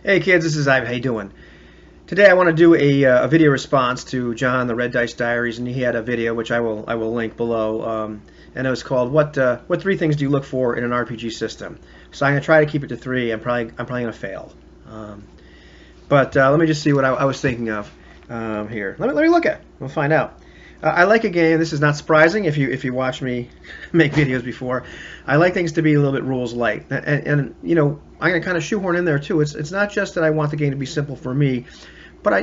Hey kids, this is Ivan. How you doing? Today I want to do a video response to John, the Red Dice Diaries, and he had a video which I will link below, and it was called "What three things do you look for in an RPG system?" So I'm gonna try to keep it to three. I'm probably gonna fail, but let me just see what I was thinking of here. Let me look at it. We'll find out. I like a game. This is not surprising if you watch me make videos before. I like things to be a little bit rules light, and you know, I'm gonna kind of shoehorn in there too. It's not just that I want the game to be simple for me, but I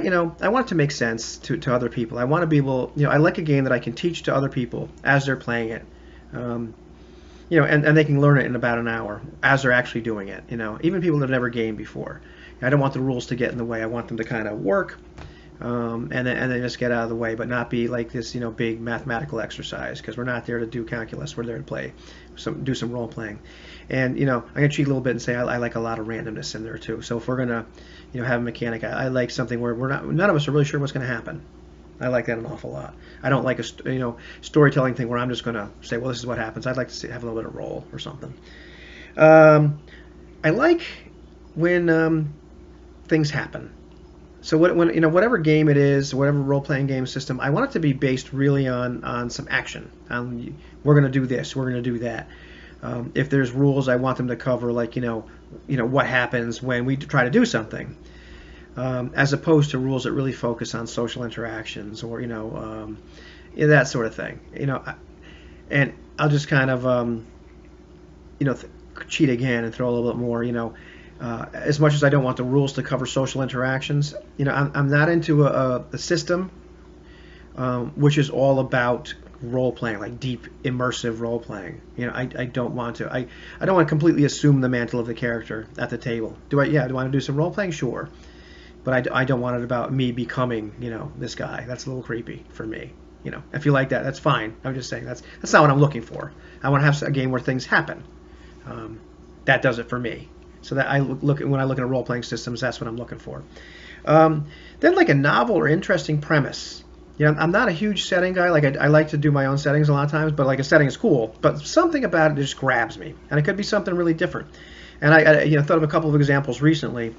want it to make sense to other people. I want to be able, I like a game that I can teach to other people as they're playing it. And they can learn it in about an hour as they're actually doing it. Even people that have never gamed before. I don't want the rules to get in the way. I want them to kind of work. And then just get out of the way, but not be like this, big mathematical exercise, because we're not there to do calculus. We're there to do some role playing, and I'm gonna cheat a little bit and say I like a lot of randomness in there too. So if we're gonna, have a mechanic, I like something where none of us are really sure what's gonna happen. I like that an awful lot. I don't like a storytelling thing where I'm just gonna say, well, this is what happens. I'd like to have a little bit of role or something. I like when things happen. So whatever game it is, whatever role-playing game system, I want it to be based really on some action. We're going to do this, we're going to do that. If there's rules, I want them to cover like what happens when we try to do something, as opposed to rules that really focus on social interactions or that sort of thing. And I'll just kind of cheat again and throw a little bit more. As much as I don't want the rules to cover social interactions, I'm not into a system which is all about role playing, like deep immersive role playing. I don't want to. I don't want to completely assume the mantle of the character at the table. Do I? Yeah. Do I want to do some role playing? Sure, but I don't want it about me becoming this guy. That's a little creepy for me. If you like that, that's fine. I'm just saying that's not what I'm looking for. I want to have a game where things happen. That does it for me. So that when I look at role-playing systems, that's what I'm looking for. Then like a novel or interesting premise. I'm not a huge setting guy. Like I like to do my own settings a lot of times, but like a setting is cool. But something about it just grabs me, and it could be something really different. And I thought of a couple of examples recently.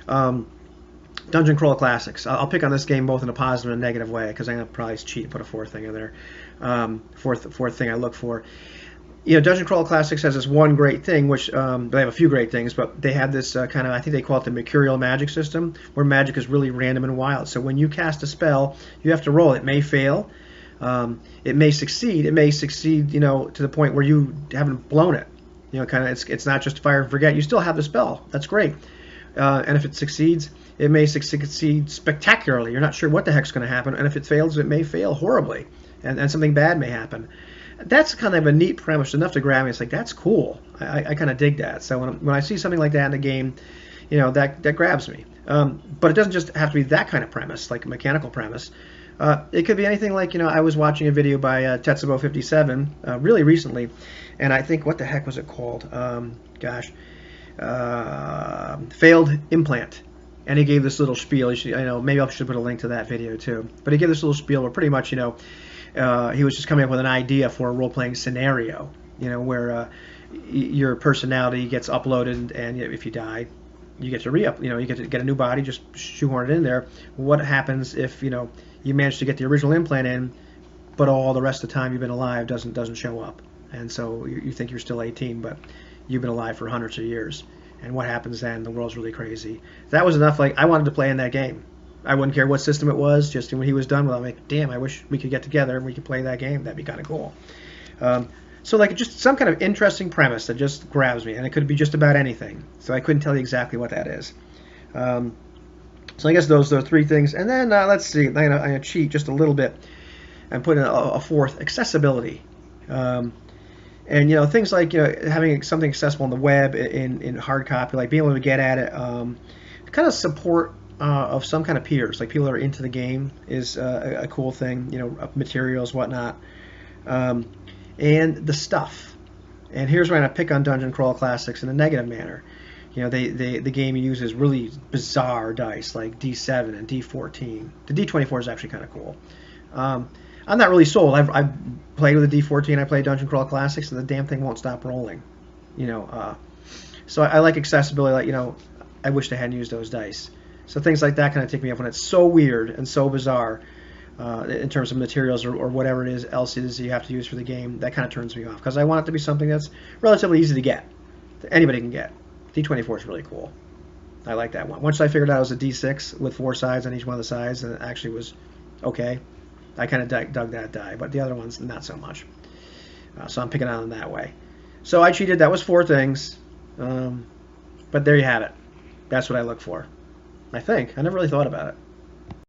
Dungeon Crawl Classics. I'll pick on this game both in a positive and a negative way, because I'm gonna probably cheat and put a fourth thing in there. Fourth thing I look for. Dungeon Crawl Classics has this one great thing, which they have a few great things, but they have this kind of, I think they call it the mercurial magic system, where magic is really random and wild. So when you cast a spell, you have to roll. It may fail, it may succeed. It may succeed, to the point where you haven't blown it. Kind of, it's not just fire and forget. You still have the spell. That's great. And if it succeeds, it may succeed spectacularly. You're not sure what the heck's going to happen. And if it fails, it may fail horribly, and something bad may happen. That's kind of a neat premise, enough to grab me. It's like, that's cool. I kind of dig that. So when I see something like that in a game, that grabs me. But it doesn't just have to be that kind of premise, like a mechanical premise. It could be anything like, I was watching a video by Tetsubo57 really recently, and I think, what the heck was it called? Failed Implant. And he gave this little spiel. Maybe I should put a link to that video too. But he gave this little spiel where pretty much, he was just coming up with an idea for a role-playing scenario, where your personality gets uploaded, and if you die, you get to re-up. You get to get a new body, just shoehorn it in there. What happens if you manage to get the original implant in, but all the rest of the time you've been alive doesn't show up, and so you think you're still 18, but you've been alive for hundreds of years. And what happens then? The world's really crazy. That was enough. Like, I wanted to play in that game. I wouldn't care what system it was. Just when he was done with it, I'm like, damn, I wish we could get together and we could play that game. That'd be kind of cool. So like, just some kind of interesting premise that just grabs me, and it could be just about anything. So I couldn't tell you exactly what that is. So I guess those are three things. And then let's see. I'm gonna cheat just a little bit and put in a fourth: accessibility. And things like having something accessible on the web in hard copy, like being able to get at it, kind of support of some kind of peers, like people that are into the game, is a cool thing. Materials, whatnot, and the stuff. And here's where I'm gonna pick on Dungeon Crawl Classics in a negative manner. The game uses really bizarre dice like D7 and D14. The D24 is actually kind of cool. I'm not really sold. I've played with a D14. I play Dungeon Crawl Classics, and the damn thing won't stop rolling. So I like accessibility. Like, I wish they hadn't used those dice. So things like that kind of take me off when it's so weird and so bizarre in terms of materials or whatever it is else is you have to use for the game. That kind of turns me off because I want it to be something that's relatively easy to get. That anybody can get. D24 is really cool. I like that one. Once I figured out it was a D6 with 4 sides on each one of the sides, and it actually was okay. I kind of dug that die, but the other ones not so much. So I'm picking on them that way. So I cheated. That was 4 things, but there you have it. That's what I look for. I think. I never really thought about it.